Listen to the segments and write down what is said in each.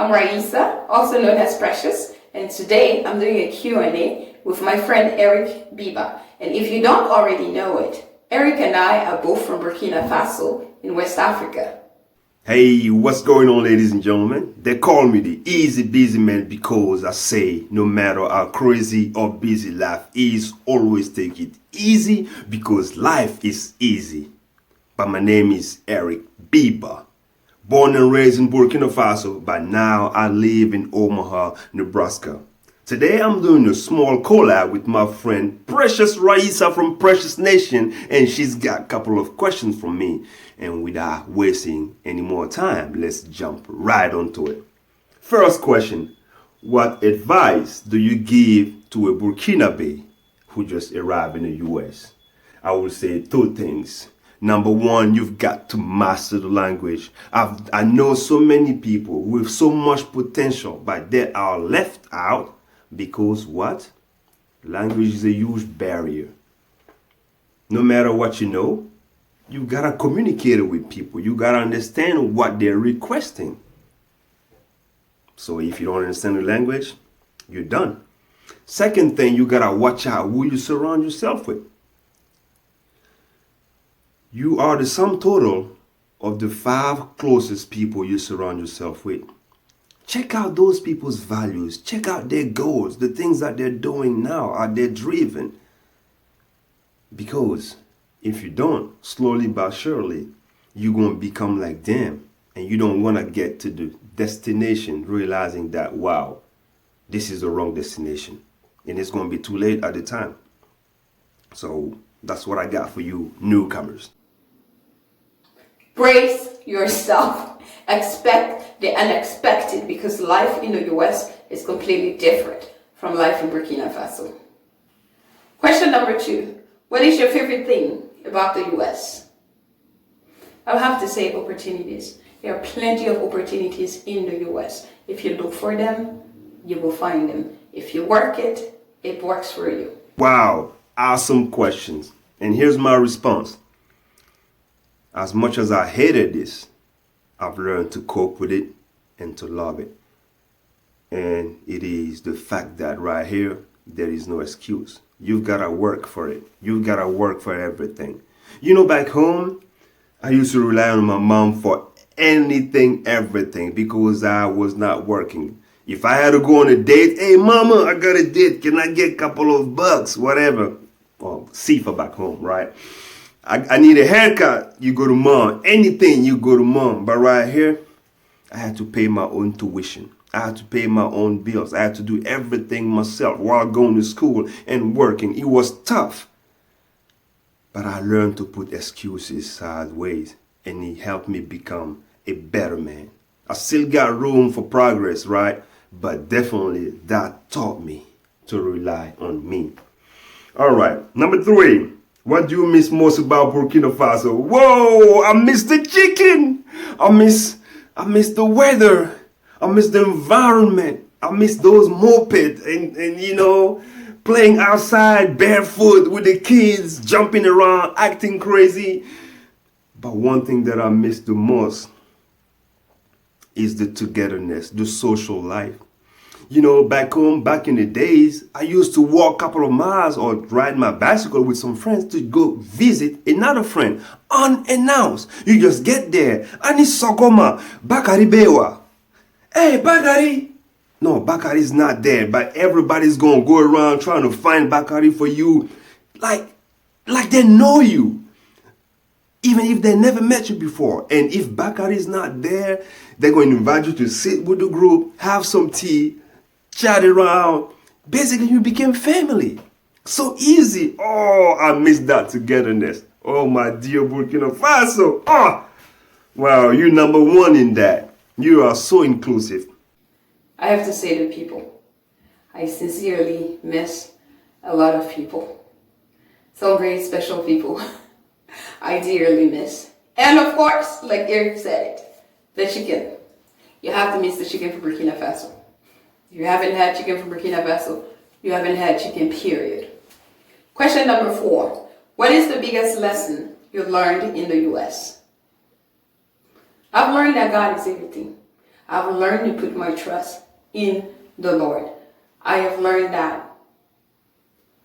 I'm Raisa, also known as Precious, and today I'm doing a Q&A with my friend Eric Beba. And if you don't already know it, Eric and I are both from Burkina Faso in West Africa. Hey, what's going on, ladies and gentlemen? They call me the easy busy man because I say no matter how crazy or busy life is, always take it easy because life is easy. But my name is Eric Beba. Born and raised in Burkina Faso, but now I live in Omaha, Nebraska. Today I'm doing a small collab with my friend Precious Raisa from Precious Nation, and she's got a couple of questions from me. And without wasting any more time, let's jump right onto it. First question, what advice do you give to a Burkinabe who just arrived in the US? I would say two things. Number one, you've got to master the language. I know so many people with so much potential, but they are left out because what? Language is a huge barrier. No matter what you know, you gotta communicate with people. You gotta understand what they're requesting. So if you don't understand the language, you're done. Second thing, you gotta watch out who you surround yourself with. You are the sum total of the 5 closest people you surround yourself with. Check out those people's values. Check out their goals, the things that they're doing now. Are they driven? Because if you don't, slowly but surely, you're going to become like them. And you don't want to get to the destination realizing that, wow, this is the wrong destination. And it's going to be too late at the time. So that's what I got for you newcomers. Brace yourself. Expect the unexpected because life in the US is completely different from life in Burkina Faso. Question number 2. What is your favorite thing about the US? I'll have to say opportunities. There are plenty of opportunities in the US. If you look for them, you will find them. If you work it, it works for you. Wow, awesome questions. And here's my response. As much as I hated this, I've learned to cope with it and to love it. And it is the fact that right here, there is no excuse. You've got to work for it. You've got to work for everything. You know, back home, I used to rely on my mom for anything, everything, because I was not working. If I had to go on a date, hey, mama, I got a date. Can I get a couple of bucks? Whatever. Well, for back home, right? I need a haircut, you go to mom. Anything, you go to mom. But right here, I had to pay my own tuition. I had to pay my own bills. I had to do everything myself while going to school and working. It was tough. But I learned to put excuses sideways, and it helped me become a better man. I still got room for progress, right? But definitely that taught me to rely on me. All right, number 3. What do you miss most about Burkina Faso? Whoa, I miss the chicken. I miss the weather. I miss the environment. I miss those mopeds and you know, playing outside barefoot with the kids, jumping around, acting crazy. But one thing that I miss the most is the togetherness, the social life. You know, back home, back in the days, I used to walk a couple of miles or ride my bicycle with some friends to go visit another friend, unannounced. You just get there, Ani Sokoma, Bakari Bewa. Hey, Bakari! No, Bakari's not there, but everybody's gonna go around trying to find Bakari for you, like they know you. Even if they never met you before. And if Bakari's not there, they're going to invite you to sit with the group, have some tea, chat around. Basically, you became family. So easy. Oh, I miss that togetherness. Oh, my dear Burkina Faso. Oh, wow, you're number 1 in that. You are so inclusive. I have to say to people, I sincerely miss a lot of people. Some very special people I dearly miss. And of course, like Eric said it, the chicken. You have to miss the chicken from Burkina Faso. If you haven't had chicken from Burkina Faso, you haven't had chicken, period. Question number 4. What is the biggest lesson you learned in the US? I've learned that God is everything. I've learned to put my trust in the Lord. I have learned that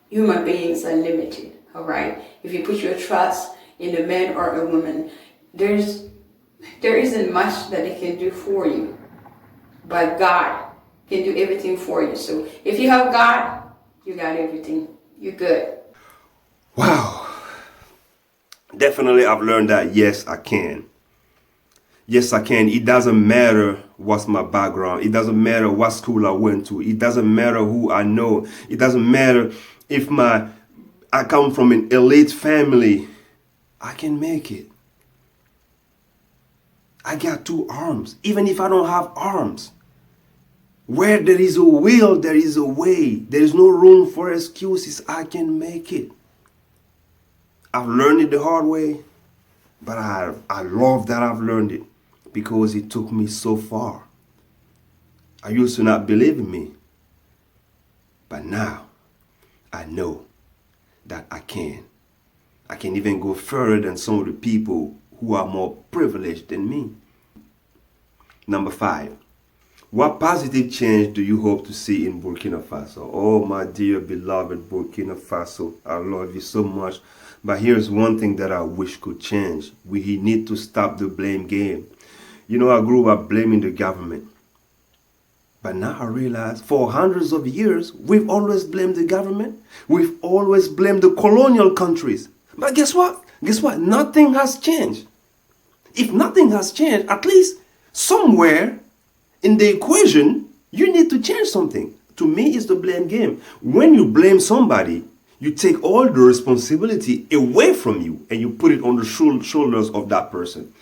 human beings are limited, all right? If you put your trust in a man or a woman, there isn't much that they can do for you, but God can do everything for you. So if you have God, you got everything. You're good. Wow. Definitely, I've learned that yes, I can. Yes, I can. It doesn't matter what's my background. It doesn't matter what school I went to. It doesn't matter who I know. It doesn't matter if I come from an elite family. I can make it. I got 2 arms, even if I don't have arms. Where there is a will, there is a way. There is no room for excuses. I can make it. I've learned it the hard way, but I love that I've learned it because it took me so far. I used to not believe in me, but now I know that I can. I can even go further than some of the people who are more privileged than me. Number 5. What positive change do you hope to see in Burkina Faso? Oh, my dear beloved Burkina Faso, I love you so much. But here's one thing that I wish could change. We need to stop the blame game. You know, I grew up blaming the government. But now I realize for hundreds of years, we've always blamed the government. We've always blamed the colonial countries. But guess what? Guess what? Nothing has changed. If nothing has changed, at least somewhere in the equation, you need to change something. To me, it's the blame game. When you blame somebody, you take all the responsibility away from you and you put it on the shoulders of that person.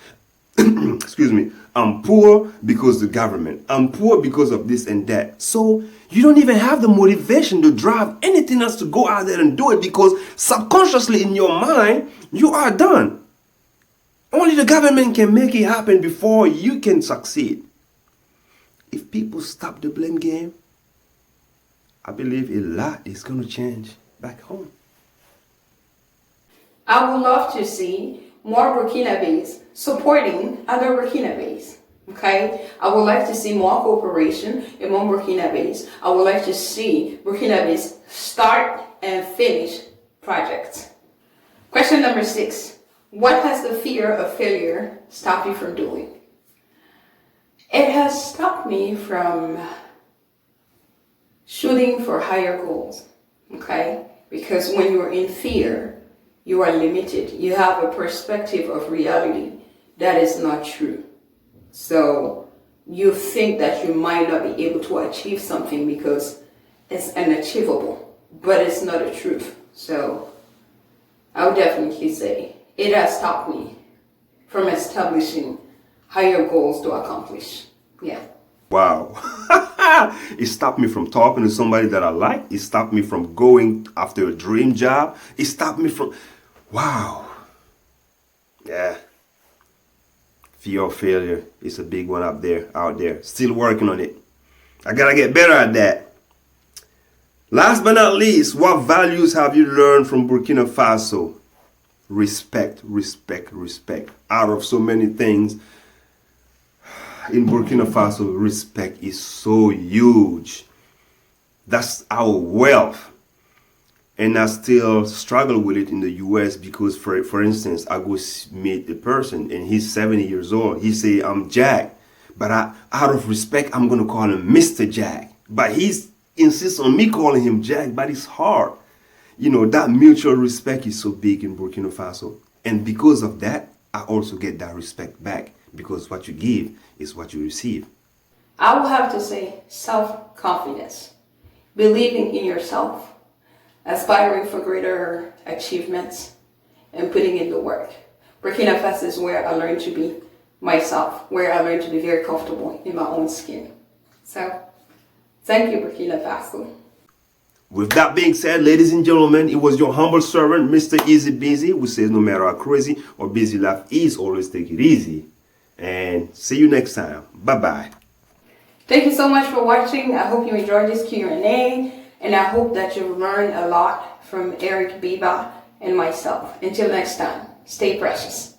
Excuse me. I'm poor because the government. I'm poor because of this and that. So you don't even have the motivation to drive anything else to go out there and do it because subconsciously in your mind, you are done. Only the government can make it happen before you can succeed. If people stop the blame game, I believe a lot is going to change back home. I would love to see more Burkinabés supporting other Burkinabés. Okay? I would like to see more cooperation among Burkinabés. I would like to see Burkinabés start and finish projects. Question number 6. What has the fear of failure stopped you from doing? It has stopped me from shooting for higher goals. Okay? Because when you're in fear, you are limited. You have a perspective of reality that is not true. So you think that you might not be able to achieve something because it's unachievable, but it's not the truth. So I would definitely say it has stopped me from establishing higher goals to accomplish. Yeah. Wow. It stopped me from talking to somebody that I like. It stopped me from going after a dream job. It stopped me from... Wow. Yeah. Fear of failure is a big one out there. Still working on it. I gotta get better at that. Last but not least, what values have you learned from Burkina Faso? Respect, respect, respect. Out of so many things, in Burkina Faso, respect is so huge. That's our wealth. And I still struggle with it in the US because, for instance, I go meet a person and he's 70 years old. He say, I'm Jack. But out of respect, I'm going to call him Mr. Jack. But he insists on me calling him Jack, but it's hard. You know, that mutual respect is so big in Burkina Faso. And because of that, I also get that respect back. Because what you give is what you receive. I will have to say self-confidence. Believing in yourself. Aspiring for greater achievements. And putting in the work. Burkina Faso is where I learned to be myself. Where I learned to be very comfortable in my own skin. So, thank you, Burkina Faso. With that being said, ladies and gentlemen, it was your humble servant, Mr. Easy Busy, who says no matter how crazy or busy life is, always take it easy. And see you next time. Bye-bye. Thank you so much for watching. I hope you enjoyed this Q&A. And I hope that you've learned a lot from Eric Beba and myself. Until next time, stay precious.